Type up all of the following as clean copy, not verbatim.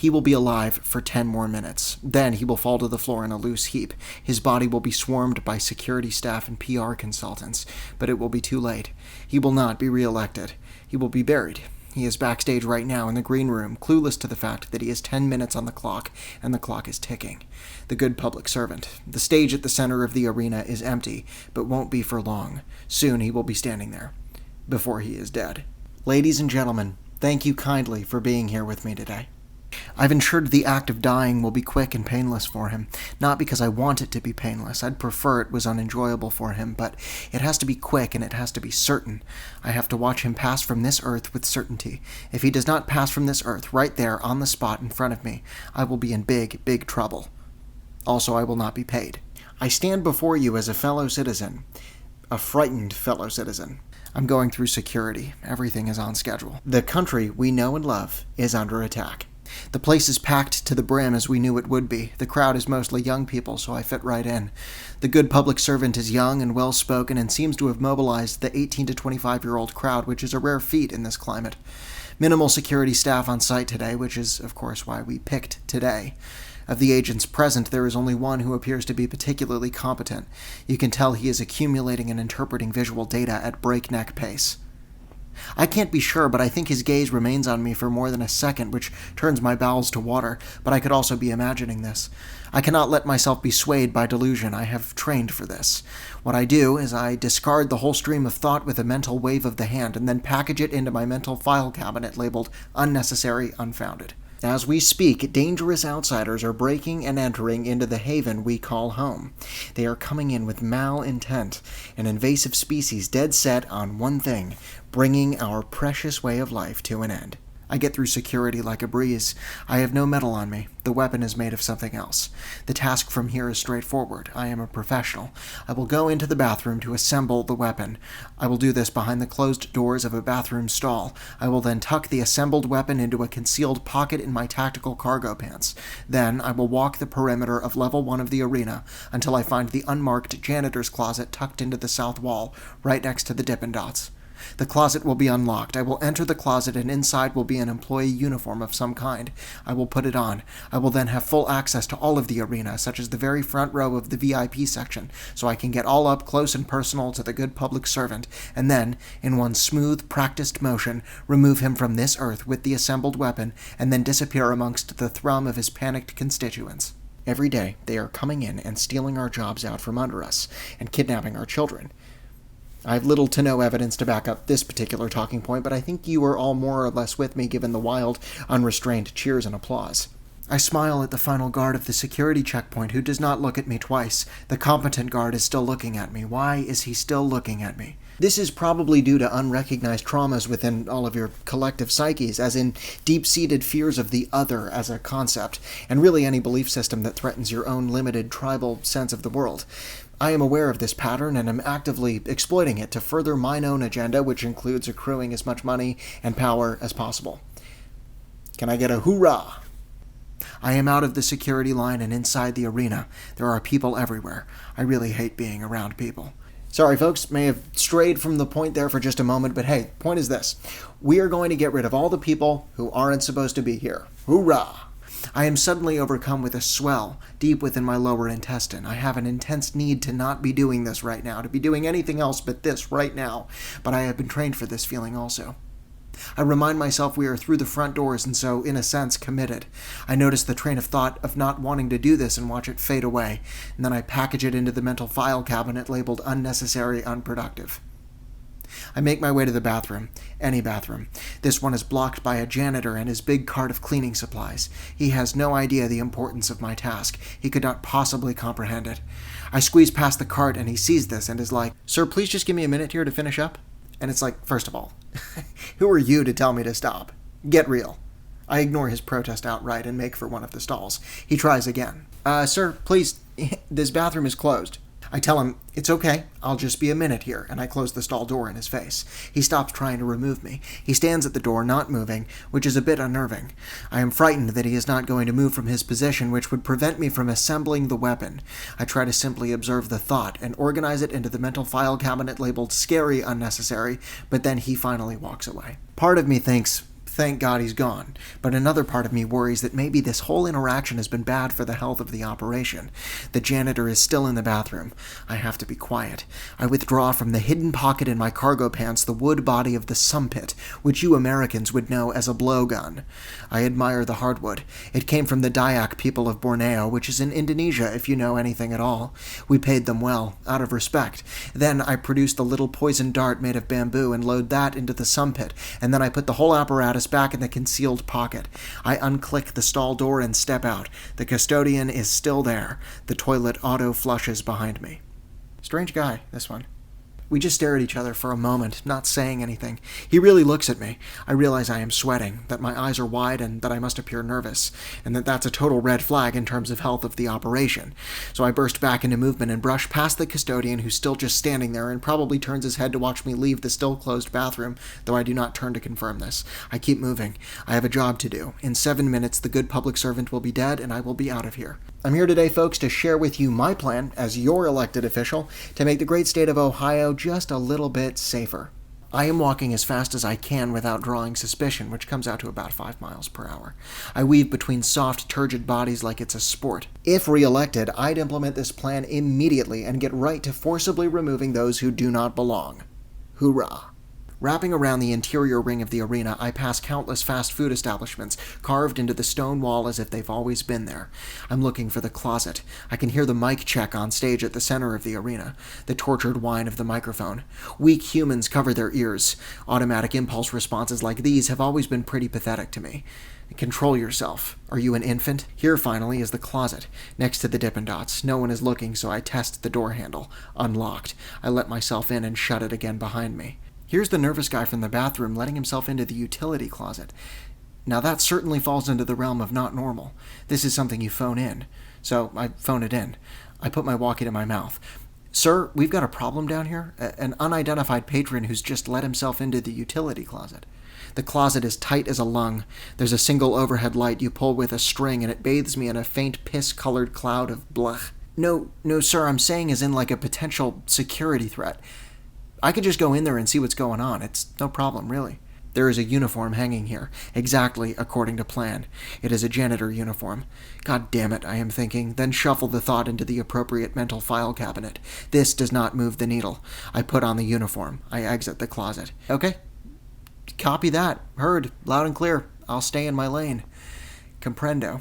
He will be alive for 10 more minutes. Then he will fall to the floor in a loose heap. His body will be swarmed by security staff and PR consultants, but it will be too late. He will not be reelected. He will be buried. He is backstage right now in the green room, clueless to the fact that he has 10 minutes on the clock, and the clock is ticking. The good public servant. The stage at the center of the arena is empty, but won't be for long. Soon he will be standing there, before he is dead. Ladies and gentlemen, thank you kindly for being here with me today. I've ensured the act of dying will be quick and painless for him, not because I want it to be painless. I'd prefer it was unenjoyable for him, but it has to be quick and it has to be certain. I have to watch him pass from this earth with certainty. If he does not pass from this earth right there on the spot in front of me, I will be in big, big trouble. Also, I will not be paid. I stand before you as a fellow citizen, a frightened fellow citizen. I'm going through security. Everything is on schedule. The country we know and love is under attack. The place is packed to the brim as we knew it would be. The crowd is mostly young people, so I fit right in. The good public servant is young and well-spoken and seems to have mobilized the 18 to 25-year-old crowd, which is a rare feat in this climate. Minimal security staff on site today, which is, of course, why we picked today. Of the agents present, there is only one who appears to be particularly competent. You can tell he is accumulating and interpreting visual data at breakneck pace. I can't be sure, but I think his gaze remains on me for more than a second, which turns my bowels to water, but I could also be imagining this. I cannot let myself be swayed by delusion. I have trained for this. What I do is I discard the whole stream of thought with a mental wave of the hand, and then package it into my mental file cabinet labeled unnecessary, unfounded. As we speak, dangerous outsiders are breaking and entering into the haven we call home. They are coming in with malintent, an invasive species dead set on one thing, bringing our precious way of life to an end. I get through security like a breeze. I have no metal on me. The weapon is made of something else. The task from here is straightforward. I am a professional. I will go into the bathroom to assemble the weapon. I will do this behind the closed doors of a bathroom stall. I will then tuck the assembled weapon into a concealed pocket in my tactical cargo pants. Then I will walk the perimeter of level 1 of the arena until I find the unmarked janitor's closet tucked into the south wall, right next to the Dippin' Dots. The closet will be unlocked. I will enter the closet, and inside will be an employee uniform of some kind. I will put it on. I will then have full access to all of the arena, such as the very front row of the VIP section, so I can get all up close and personal to the good public servant, and then, in one smooth, practiced motion, remove him from this earth with the assembled weapon, and then disappear amongst the thrum of his panicked constituents. Every day, they are coming in and stealing our jobs out from under us, and kidnapping our children. I have little to no evidence to back up this particular talking point, but I think you are all more or less with me given the wild, unrestrained cheers and applause. I smile at the final guard of the security checkpoint, who does not look at me twice. The competent guard is still looking at me. Why is he still looking at me? This is probably due to unrecognized traumas within all of your collective psyches, as in deep-seated fears of the other as a concept, and really any belief system that threatens your own limited tribal sense of the world. I am aware of this pattern and am actively exploiting it to further mine own agenda, which includes accruing as much money and power as possible. Can I get a hoorah? I am out of the security line and inside the arena. There are people everywhere. I really hate being around people. Sorry, folks, may have strayed from the point there for just a moment, but hey, point is this. We are going to get rid of all the people who aren't supposed to be here. Hoorah! I am suddenly overcome with a swell deep within my lower intestine. I have an intense need to not be doing this right now, to be doing anything else but this right now, but I have been trained for this feeling also. I remind myself we are through the front doors and so, in a sense, committed. I notice the train of thought of not wanting to do this and watch it fade away, and then I package it into the mental file cabinet labeled unnecessary, unproductive. I make my way to the bathroom. Any bathroom. This one is blocked by a janitor and his big cart of cleaning supplies. He has no idea the importance of my task. He could not possibly comprehend it. I squeeze past the cart and he sees this and is like, "Sir, please just give me a minute here to finish up." And it's like, first of all, who are you to tell me to stop? Get real. I ignore his protest outright and make for one of the stalls. He tries again. Sir, please, this bathroom is closed." I tell him, "It's okay, I'll just be a minute here," and I close the stall door in his face. He stops trying to remove me. He stands at the door, not moving, which is a bit unnerving. I am frightened that he is not going to move from his position, which would prevent me from assembling the weapon. I try to simply observe the thought and organize it into the mental file cabinet labeled scary unnecessary, but then he finally walks away. Part of me thinks, Thank God he's gone. But another part of me worries that maybe this whole interaction has been bad for the health of the operation. The janitor is still in the bathroom. I have to be quiet. I withdraw from the hidden pocket in my cargo pants the wood body of the sumpit, which you Americans would know as a blowgun. I admire the hardwood. It came from the Dayak people of Borneo, which is in Indonesia, if you know anything at all. We paid them well, out of respect. Then I produce the little poison dart made of bamboo and load that into the sumpit, and then I put the whole apparatus back in the concealed pocket. I unclick the stall door and step out. The custodian is still there. The toilet auto-flushes behind me. Strange guy, this one. We just stare at each other for a moment, not saying anything. He really looks at me. I realize I am sweating, that my eyes are wide, and that I must appear nervous, and that that's a total red flag in terms of health of the operation. So I burst back into movement and brush past the custodian, who's still just standing there and probably turns his head to watch me leave the still-closed bathroom, though I do not turn to confirm this. I keep moving. I have a job to do. In 7 minutes, the good public servant will be dead, and I will be out of here. I'm here today, folks, to share with you my plan, as your elected official, to make the great state of Ohio just a little bit safer. I am walking as fast as I can without drawing suspicion, which comes out to about 5 miles per hour. I weave between soft, turgid bodies like it's a sport. If re-elected, I'd implement this plan immediately and get right to forcibly removing those who do not belong. Hoorah! Wrapping around the interior ring of the arena, I pass countless fast food establishments, carved into the stone wall as if they've always been there. I'm looking for the closet. I can hear the mic check on stage at the center of the arena, the tortured whine of the microphone. Weak humans cover their ears. Automatic impulse responses like these have always been pretty pathetic to me. Control yourself. Are you an infant? Here, finally, is the closet, next to the Dippin' Dots. No one is looking, so I test the door handle. Unlocked. I let myself in and shut it again behind me. Here's the nervous guy from the bathroom letting himself into the utility closet. Now that certainly falls into the realm of not normal. This is something you phone in. So I phone it in. I put my walkie to my mouth. Sir, we've got a problem down here. An unidentified patron who's just let himself into the utility closet. The closet is tight as a lung. There's a single overhead light you pull with a string, and it bathes me in a faint piss-colored cloud of blech. No, sir, I'm saying as in like a potential security threat. I could just go in there and see what's going on. It's no problem, really. There is a uniform hanging here, exactly according to plan. It is a janitor uniform. God damn it, I am thinking, then shuffle the thought into the appropriate mental file cabinet. This does not move the needle. I put on the uniform. I exit the closet. Okay. Copy that. Heard. Loud and clear. I'll stay in my lane. Comprendo.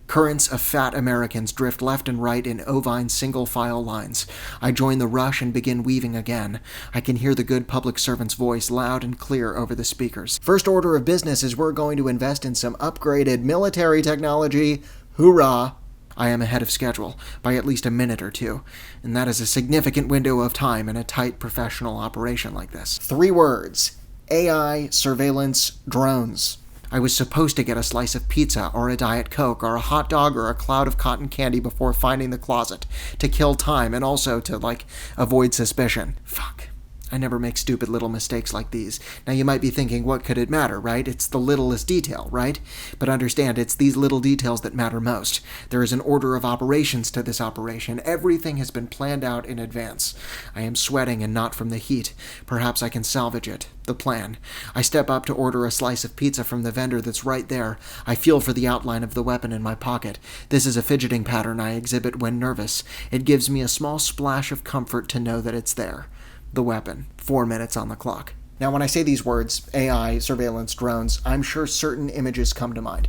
Currents of fat Americans drift left and right in ovine single-file lines. I join the rush and begin weaving again. I can hear the good public servant's voice loud and clear over the speakers. First order of business is we're going to invest in some upgraded military technology. Hoorah! I am ahead of schedule, by at least a minute or two, and that is a significant window of time in a tight professional operation like this. 3 words. AI, surveillance, drones. I was supposed to get a slice of pizza or a Diet Coke or a hot dog or a cloud of cotton candy before finding the closet, to kill time and also to, avoid suspicion. Fuck. I never make stupid little mistakes like these. Now you might be thinking, what could it matter, right? It's the littlest detail, right? But understand, it's these little details that matter most. There is an order of operations to this operation. Everything has been planned out in advance. I am sweating and not from the heat. Perhaps I can salvage it. The plan. I step up to order a slice of pizza from the vendor that's right there. I feel for the outline of the weapon in my pocket. This is a fidgeting pattern I exhibit when nervous. It gives me a small splash of comfort to know that it's there. The weapon. 4 minutes on the clock. Now, when I say these words, AI, surveillance, drones, I'm sure certain images come to mind.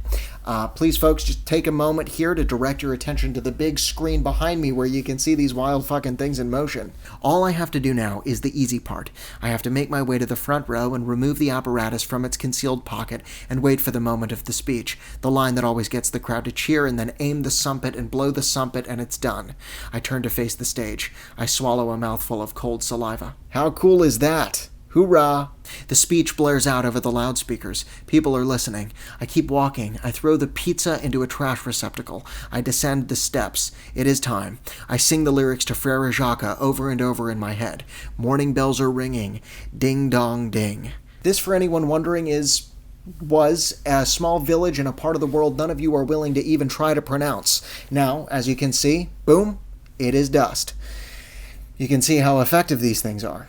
Please, folks, just take a moment here to direct your attention to the big screen behind me where you can see these wild fucking things in motion. All I have to do now is the easy part. I have to make my way to the front row and remove the apparatus from its concealed pocket and wait for the moment of the speech, the line that always gets the crowd to cheer, and then aim the sumpet and blow the sumpet, and it's done. I turn to face the stage. I swallow a mouthful of cold saliva. How cool is that? Hoorah! The speech blares out over the loudspeakers. People are listening. I keep walking. I throw the pizza into a trash receptacle. I descend the steps. It is time. I sing the lyrics to Frere Jacques over and over in my head. Morning bells are ringing. Ding dong ding. This, for anyone wondering, was a small village in a part of the world none of you are willing to even try to pronounce. Now, as you can see, boom, it is dust. You can see how effective these things are.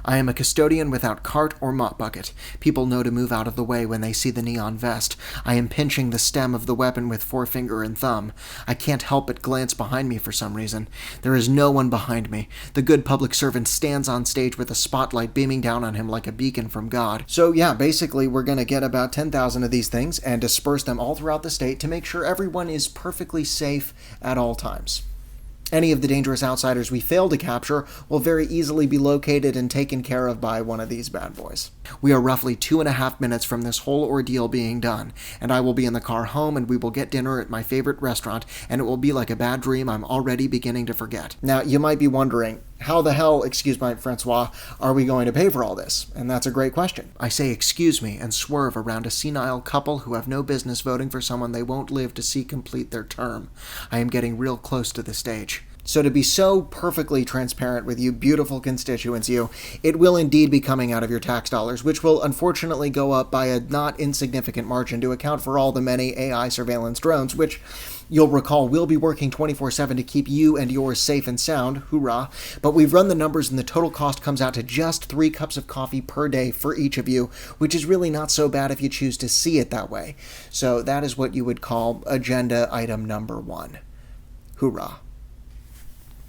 I am a custodian without cart or mop bucket. People know to move out of the way when they see the neon vest. I am pinching the stem of the weapon with forefinger and thumb. I can't help but glance behind me for some reason. There is no one behind me. The good public servant stands on stage with a spotlight beaming down on him like a beacon from God. So yeah, basically we're going to get about 10,000 of these things and disperse them all throughout the state to make sure everyone is perfectly safe at all times. Any of the dangerous outsiders we fail to capture will very easily be located and taken care of by one of these bad boys. We are roughly 2.5 minutes from this whole ordeal being done, and I will be in the car home and we will get dinner at my favorite restaurant, and it will be like a bad dream I'm already beginning to forget. Now, you might be wondering, how the hell, excuse my Francois, are we going to pay for all this? And that's a great question. I say excuse me and swerve around a senile couple who have no business voting for someone they won't live to see complete their term. I am getting real close to the stage. So to be so perfectly transparent with you beautiful constituents, it will indeed be coming out of your tax dollars, which will unfortunately go up by a not insignificant margin to account for all the many AI surveillance drones, which you'll recall will be working 24/7 to keep you and yours safe and sound, hoorah. But we've run the numbers and the total cost comes out to just 3 cups of coffee per day for each of you, which is really not so bad if you choose to see it that way. So that is what you would call agenda item number 1. Hoorah.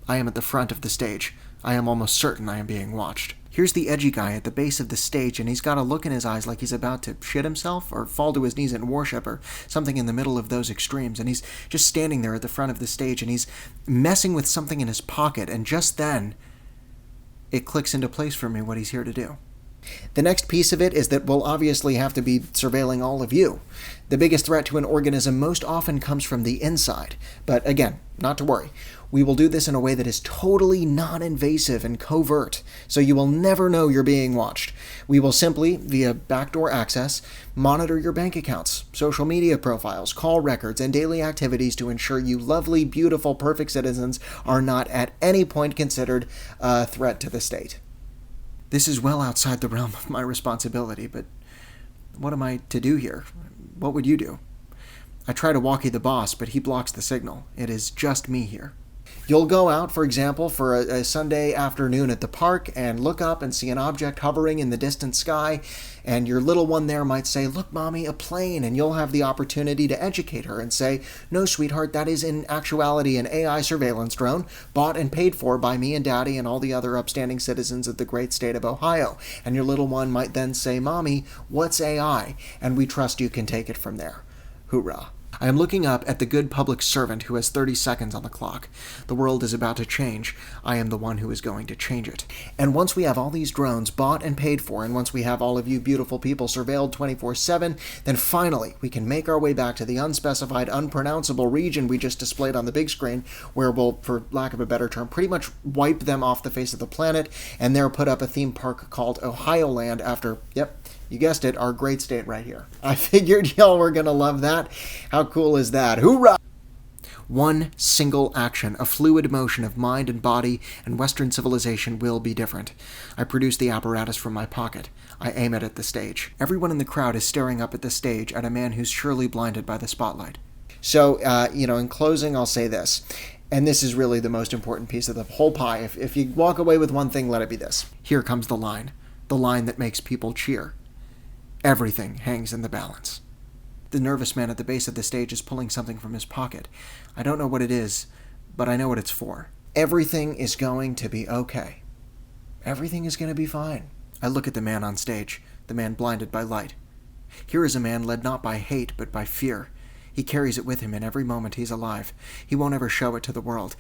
I am at the front of the stage. I am almost certain I am being watched. Here's the edgy guy at the base of the stage, and he's got a look in his eyes like he's about to shit himself or fall to his knees in worship or something in the middle of those extremes, and he's just standing there at the front of the stage, and he's messing with something in his pocket, and just then, it clicks into place for me what he's here to do. The next piece of it is that we'll obviously have to be surveilling all of you. The biggest threat to an organism most often comes from the inside. But again, not to worry. We will do this in a way that is totally non-invasive and covert, so you will never know you're being watched. We will simply, via backdoor access, monitor your bank accounts, social media profiles, call records, and daily activities to ensure you lovely, beautiful, perfect citizens are not at any point considered a threat to the state. This is well outside the realm of my responsibility, but what am I to do here? What would you do? I try to walkie the boss, but he blocks the signal. It is just me here. You'll go out, for example, for a Sunday afternoon at the park and look up and see an object hovering in the distant sky, and your little one there might say, "Look, Mommy, a plane," and you'll have the opportunity to educate her and say, "No, sweetheart, that is in actuality an AI surveillance drone, bought and paid for by me and Daddy and all the other upstanding citizens of the great state of Ohio." And your little one might then say, "Mommy, what's AI?" And we trust you can take it from there. Hoorah. I am looking up at the good public servant who has 30 seconds on the clock. The world is about to change. I am the one who is going to change it. And once we have all these drones bought and paid for, and once we have all of you beautiful people surveilled 24/7, then finally we can make our way back to the unspecified, unpronounceable region we just displayed on the big screen, where we'll, for lack of a better term, pretty much wipe them off the face of the planet, and there put up a theme park called Ohio Land after, yep, you guessed it, our great state right here. I figured y'all were gonna love that. How cool is that? Hoorah! One single action, a fluid motion of mind and body, and Western civilization will be different. I produce the apparatus from my pocket. I aim it at the stage. Everyone in the crowd is staring up at the stage at a man who's surely blinded by the spotlight. So, in closing, I'll say this. And this is really the most important piece of the whole pie. If you walk away with one thing, let it be this. Here comes the line that makes people cheer. Everything hangs in the balance. The nervous man at the base of the stage is pulling something from his pocket. I don't know what it is, but I know what it's for. Everything is going to be okay. Everything is going to be fine. I look at the man on stage, the man blinded by light. Here is a man led not by hate, but by fear. He carries it with him in every moment he's alive. He won't ever show it to the world.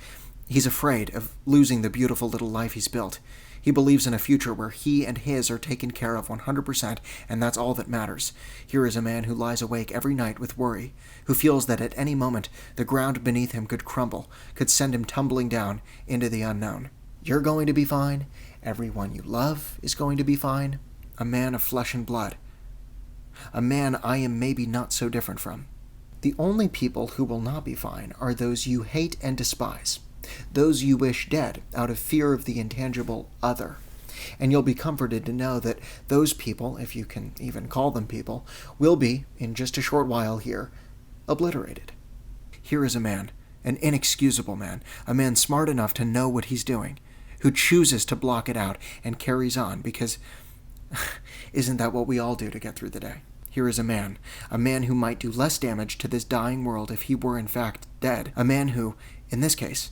He's afraid of losing the beautiful little life he's built. He believes in a future where he and his are taken care of 100%, and that's all that matters. Here is a man who lies awake every night with worry, who feels that at any moment the ground beneath him could crumble, could send him tumbling down into the unknown. You're going to be fine. Everyone you love is going to be fine. A man of flesh and blood. A man I am maybe not so different from. The only people who will not be fine are those you hate and despise. Those you wish dead out of fear of the intangible other. And you'll be comforted to know that those people, if you can even call them people, will be, in just a short while here, obliterated. Here is a man, an inexcusable man, a man smart enough to know what he's doing, who chooses to block it out and carries on because isn't that what we all do to get through the day? Here is a man who might do less damage to this dying world if he were in fact dead, a man who, in this case,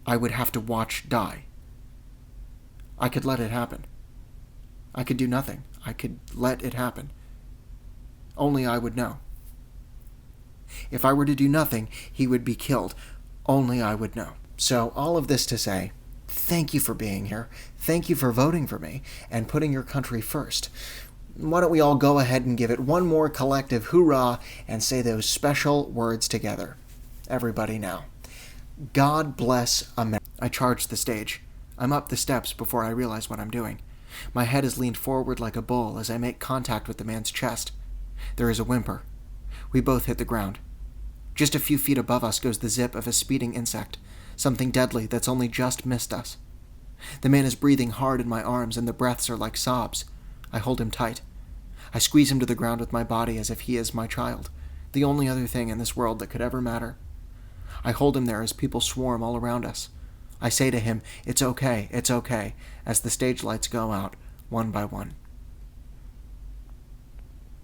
I would have to watch die. I could let it happen. I could do nothing. I could let it happen. Only I would know. If I were to do nothing, he would be killed. Only I would know. So all of this to say, thank you for being here. Thank you for voting for me and putting your country first. Why don't we all go ahead and give it one more collective hoorah and say those special words together. Everybody now. God bless America. I charge the stage. I'm up the steps before I realize what I'm doing. My head is leaned forward like a bull as I make contact with the man's chest. There is a whimper. We both hit the ground. Just a few feet above us goes the zip of a speeding insect, something deadly that's only just missed us. The man is breathing hard in my arms, and the breaths are like sobs. I hold him tight. I squeeze him to the ground with my body as if he is my child, the only other thing in this world that could ever matter. I hold him there as people swarm all around us. I say to him, it's okay, as the stage lights go out, one by one.